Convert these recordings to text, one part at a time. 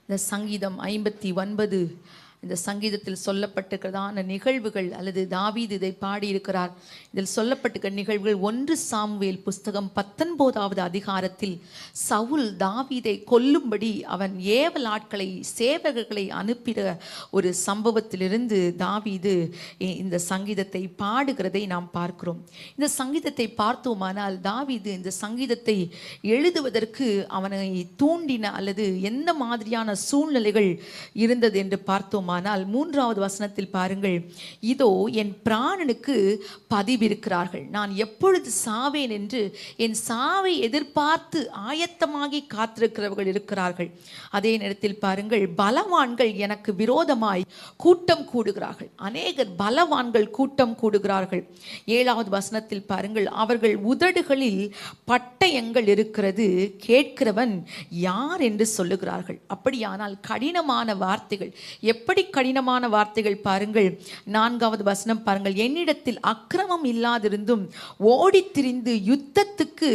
இந்த சங்கீதம் 59 இந்த சங்கீதத்தில் சொல்லப்பட்டிருக்கிறதான நிகழ்வுகள் அல்லது தாவீது இதை பாடியிருக்கிறார். இதில் சொல்லப்பட்டிருக்கிற நிகழ்வுகள் 1 சாமுவேல் புஸ்தகம் 19வது அதிகாரத்தில் சவுல் தாவீதை கொல்லும்படி அவன் ஏவல் ஆட்களை சேவகர்களை அனுப்பிற ஒரு சம்பவத்திலிருந்து தாவீது இந்த சங்கீதத்தை பாடுகிறதை நாம் பார்க்கிறோம். இந்த சங்கீதத்தை பார்த்தோமானால் தாவீது இந்த சங்கீதத்தை எழுதுவதற்கு அவனை தூண்டின அல்லது எந்த மாதிரியான சூழ்நிலைகள் இருந்தது என்று பார்த்தோம். ஆனால் 3வது வசனத்தில் பாருங்கள், இதோ என் பிராணனுக்கு பதிவிருக்கிறார்கள், நான் எப்பொழுது சாவேன் என்று என் சாவை எதிர்பார்த்து ஆயத்தமாகி காத்திருக்கிறவர்கள் இருக்கிறார்கள். அதே நேரத்தில் பாருங்கள், பலவான்கள் எனக்கு விரோதமாய் கூட்டம் கூடுகிறார்கள். அநேகர் பலவான்கள் கூட்டம் கூடுகிறார்கள். 7வது வசனத்தில் பாருங்கள், அவர்கள் உதடுகளில் பட்டயங்கள் இருக்கிறது, கேட்கிறவன் யார் என்று சொல்லுகிறார்கள். அப்படியானால் கடினமான வார்த்தைகள், எப்படி கடினமான வார்த்தைகள் பாருங்கள். 4வது வசனம் பாருங்கள், என்னிடத்தில் அக்கிரமம் இல்லாதிருந்தும் ஓடி திரிந்து யுத்தத்துக்கு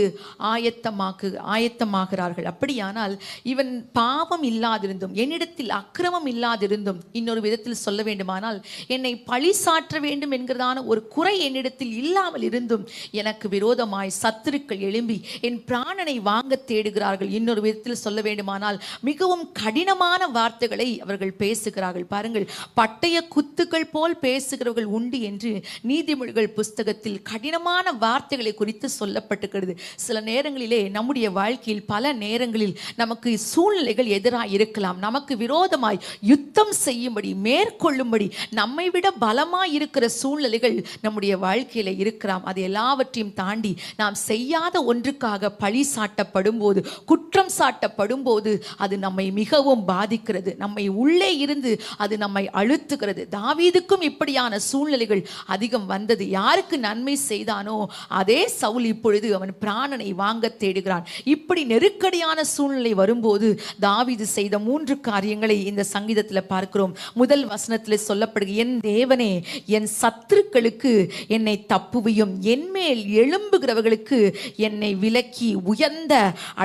ஆயத்தமாகிறார்கள். அப்படியானால் இவன் பாவம் இல்லாதிருந்தும் என்னிடத்தில் அக்கிரமம் இல்லாதிருந்தும், இன்னொரு விதத்தில் சொல்ல வேண்டுமானால் என்னை பழி சாற்ற வேண்டும் என்கிறதான ஒரு குறை என்னிடத்தில் இல்லாமல் இருந்தும் எனக்கு விரோதமாய் சத்துருக்கள் எழும்பி என் பிராணனை வாங்க தேடுகிறார்கள். இன்னொரு விதத்தில் சொல்ல வேண்டுமானால் மிகவும் கடினமான வார்த்தைகளை அவர்கள் பேசுகிறார்கள். பாருங்கள், பட்டய குத்துக்கள் போல் பேசுகிறவர்கள் உண்டு என்று நீதிமொழிகள் புஸ்தகத்தில் கடினமான வார்த்தைகளை குறித்து சொல்லப்பட்டிருக்கிறது. சில நேரங்களிலே நம்முடைய வாழ்க்கையில் பல நேரங்களில் நமக்கு சூழ்நிலைகள் எதிராக இருக்கலாம். நமக்கு விரோதமாய் யுத்தம் செய்யும்படி மேற்கொள்ளும்படி நம்மை விட பலமாய் இருக்கிற சூழ்நிலைகள் நம்முடைய வாழ்க்கையில இருக்கலாம். அது எல்லாவற்றையும் தாண்டி நாம் செய்யாத ஒன்றுக்காக பழி சாட்டப்படும் போது, குற்றம் சாட்டப்படும் போது அது நம்மை மிகவும் பாதிக்கிறது. நம்மை உள்ளே இருந்து அது நம்மை அழுத்துகிறது. தாவீதுக்கும் இப்படியான சூழ்நிலைகள் அதிகம் வந்தது. யாருக்கு நன்மை செய்தானோ அதே சவுல் இப்பொழுது அவன் பிராணனை வாங்க தேடுகிறான். இப்படி நெருக்கடியான சூழ்நிலை வரும்போது தாவீது செய்த 3 காரியங்களை இந்த சங்கீதத்தில் பார்க்கிறோம். முதல் வசனத்தில் சொல்லப்படுகிறது, என் தேவனே என் சத்துருக்களுக்கு என்னை தப்புவியும், என்மேல் எழும்புகிறவர்களுக்கு என்னை விலக்கி உயர்ந்த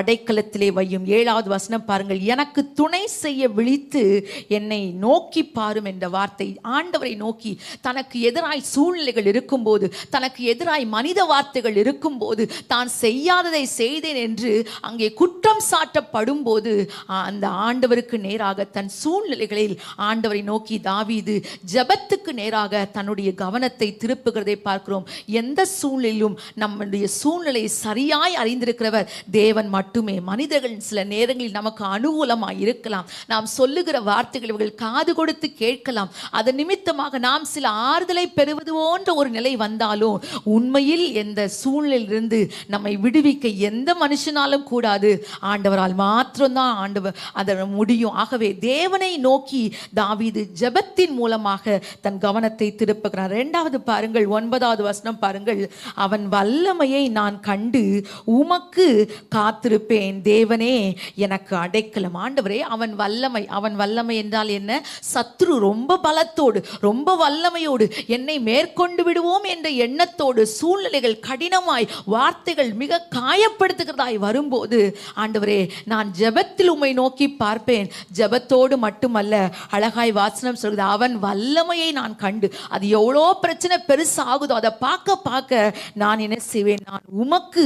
அடைக்கலத்திலே வையும். 7வது வசனம் பாருங்கள், எனக்கு துணை செய்ய விழித்து என்னை நோக்கி பாரும் என்ற வார்த்தை. ஆண்டவரை நோக்கி தனக்கு எதிராய் சூழ்நிலைகள் இருக்கும்போது, தனக்கு எதிராய் மனித வார்த்தைகள் இருக்கும்போது, தான் செய்யாததை செய்தேன் என்று அங்கே குற்றம் சாட்டப்படும் போது அந்த ஆண்டவருக்கு நேராக தன் சூழ்நிலைகளில் ஆண்டவரை நோக்கி தாவீது ஜெபத்துக்கு நேராக தன்னுடைய கவனத்தை திருப்புகிறதை பார்க்கிறோம். எந்த சூழ்நிலையிலும் நம்முடைய சூழ்நிலையை சரியாய் அறிந்திருக்கிறவர் தேவன் மட்டுமே. மனிதர்கள் சில நேரங்களில் நமக்கு அனுகூலமாய் இருக்கலாம். நாம் சொல்லுகிற வார்த்தைகள் இவர்கள் காது கொடுத்து கேட்கலாம். அதன் நிமித்தமாக நாம் சில ஆறுதலை பெறுவது போன்ற ஒரு நிலை வந்தாலும் உண்மையில் எந்த சூழ்நிலையிலிருந்து நம்மை விடுவிக்க எந்த மனுஷனாலும் கூடாது, ஆண்டவரால் மாத்திரம்தான் ஆண்டவர் அதை முடியும். ஆகவே தேவனை நோக்கி தாவீது ஜெபத்தின் மூலமாக தன் கவனத்தை திருப்புகிறார். 2வது பாருங்கள், 9வது வசனம் பாருங்கள், அவன் வல்லமையை நான் கண்டு உமக்கு காத்திருப்பேன், தேவனே எனக்கு அடைக்கலம். ஆண்டவரே, அவன் வல்லமை என்றால் என்ன? சத்ரு ரொம்ப பலத்தோடு ரொம்ப வல்லமையோடு என்னை மேற்கொண்டு விடுவோம் என்ற எண்ணத்தோடு சூழ்நிலைகள் கடினமாய் வார்த்தைகள் மிக காயப்படுத்துகிறதாய் வரும்போது, ஆண்டவரே நான் ஜெபத்தில் உம்மை நோக்கி பார்ப்பேன். ஜெபத்தோடு மட்டுமல்ல, அழகாய் வாசனம் சொல்கிறது, அவன் வல்லமையை நான் கண்டு, அது எவ்வளோ பிரச்சனை பெருசாகுதோ அதை பார்க்க பார்க்க நான் என்ன செய்வேன், நான் உமக்கு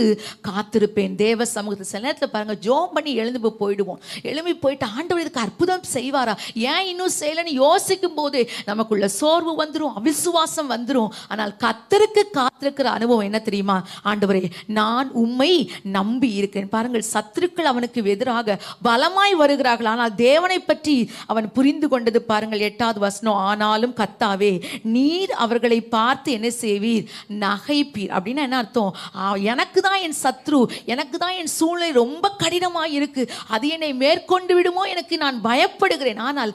காத்திருப்பேன். தேவ சமூகத்தில் சில நேரத்தில் பாருங்க, ஜோம் பண்ணி எழுந்து போயிடுவோம். எழும்பி போயிட்டு ஆண்டவர் இதுக்கு அற்புதம் செய்வாரா, ஏன் இன்னும் செய்யலன்னு யோசிக்கும் போது நமக்குள்ள சோர்வு வந்துடும், அவிசுவாசம் வந்துடும். ஆனால் கர்த்தருக்கு காத்திருக்கிற அனுபவம் என்ன தெரியுமா? ஆண்டவரே நான் உம்மை நம்பி இருக்கேன். பாருங்கள், சத்துருக்கள் அவனுக்கு எதிராக பலமாய் வருகிறார்கள். ஆனால் தேவனை பற்றி அவன் புரிந்து கொண்டது பாருங்கள். 8வது வசனம், ஆனாலும் கர்த்தாவே நீர் அவர்களை பார்த்து என்ன செய்வீர், நகைப்பீர். அப்படின்னா என்ன அர்த்தம்? எனக்கு தான் என் சத்ரு, எனக்கு தான் என் சூழ்நிலை ரொம்ப கடினமாக இருக்கு, அது என்னை மேற்கொண்டு விடுமோ, எனக்கு நான் பயப்படுகிறேன். ஆனால்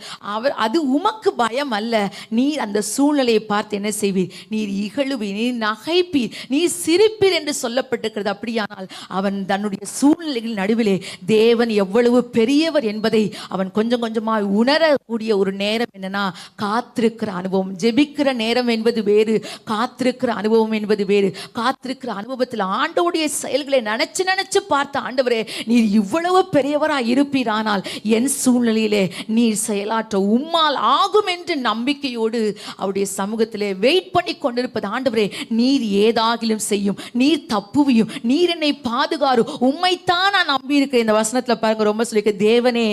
அது உமக்கு பயம் அல்ல. நீர் அந்த சூழ்நிலையை பார்த்து என்ன செய்வீர்? நீர் இகழுவீர், நீர் நகைப்பீர், நீர் சிரிப்பீர் என்று சொல்லப்பட்டிருக்கிறது. அப்படியானால் அவன் தன்னுடைய சூழ்நிலைகள் நடுவிலே தேவன் எவ்வளவு பெரியவர் என்பதை அவன் கொஞ்சம் கொஞ்சமாக உணரக்கூடிய ஒரு நேரம் என்னன்னா காத்திருக்கிற அனுபவம். ஜெபிக்கிற நேரம் என்பது வேறு, காத்திருக்கிற அனுபவம் என்பது வேறு. காத்திருக்கிற அனுபவத்தில் ஆண்டவருடைய செயல்களை நினைச்சு பார்த்த ஆண்டவரே நீர் இவ்வளவு பெரியவராய் இருப்பீரானால் என் சூழ்நிலையிலே நீர் செயலாற்ற உம்மால் ஆகும் என்று நம்பிக்கையோடு அவருடைய சமூகத்திலே வெயிட் பண்ணி கொண்டிருப்பது. ஆண்டவரே நீர் ஏதாகிலும் செய்யும், நீர் தப்புவியும், நீர் என்னை பாதுகாரு, உம்மைத்தான் நான் நம்பி இருக்கிறேன். இந்த வசனத்துல பாருங்க, ரொம்ப சொல்லிக்க, தேவனே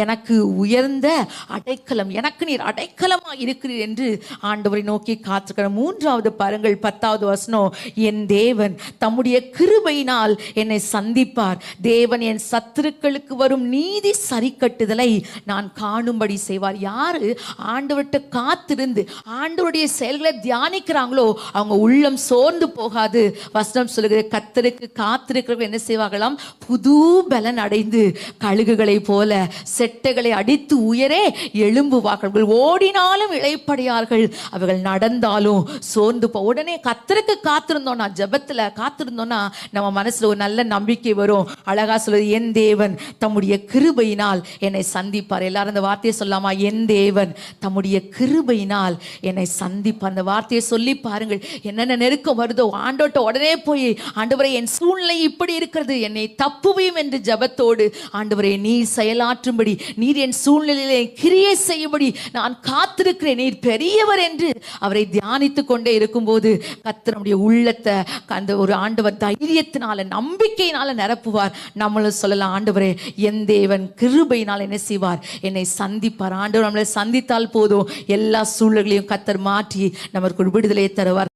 எனக்கு உயர்ந்த அடைக்கலம், எனக்கு நீர் அடைக்கலமா இருக்கிறீர் என்று ஆண்டவரை நோக்கி காத்திருக்கிற. மூன்றாவது பாருங்கள், 10வது வசனம், என் தேவன் தம்முடைய கிருபையினால் என்னை சந்திப்பார். தேவன் என் சத்துருக்களுக்கு வரும் நீதி சரி கட்டுதலை நான் காணும்படி செய்வார். யாரு ஆண்டவர்கிட்ட காத்திருந்து ஆண்டவருடைய செயல்களை தியானிக்கிறாங்களோ அவங்க உள்ளம் சோர்ந்து போகாது. வசனம் சொல்லுகிற, கர்த்தருக்கு காத்திருக்கிறவர்கள் என்ன செய்வார்களாம்? புது பலன் அடைந்து கழுகுகளை போல செட்டைகளை அடித்து உயரே எழும்புவார்கள். ஓடினாலும் இளைப்படையார்கள், அவர்கள் நடந்தாலும் சோர்ந்து உடனே கர்த்தருக்கு காத்திருந்தோம்னா, ஜெபத்துல காத்திருந்தோம்னா நம்ம மனசுல ஒரு நல்ல நம்பிக்கை வரும். அழகா சொல்லுது, என் தேவன் தம்முடைய கிருபையினால் என்னை சந்திப்பார். எல்லாரும் அந்த வார்த்தையை சொல்லாமா? என் தேவன் தம்முடைய கிருபையினால் என்னை சந்திப்பார். அந்த வார்த்தையை சொல்லி பாருங்கள். என்னென்ன நெருக்கம் வருதோ ஆண்டவர்ட்ட உடனே போய், ஆண்டவரே என் சூழ்நிலை இப்படி இருக்கிறது, என்னை தப்புவியும் என்று ஜெபத்தோடு, ஆண்டவரே நீர் செயலாற்றும்படி, நீர் என் சூழ்நிலையிலே கிரியை செய்யும்படி நான் காத்திருக்கிறேன், நீர் பெரியவர் என்று அவரை தியானித்து கொண்டே இருக்கும்போது கர்த்தர் நம்முடைய உள்ளத்தை அந்த ஒரு ஆண்டவர் தைரியத்தினால நம்பிக்கையினால நிரப்புவார். நம்மளும் சொல்லலாம், ஆண்டவரே என் தேவன் கிருபையினால் என்ன செய்வார்? என்னை சந்திப்பார். ஆண்டவர் நம்மளை சந்தித்தால் போதும், எல்லா சூழ்நிலைகளையும் கர்த்தர் மாற்றி நமக்கு ஒரு விடுதலையை தருவார்.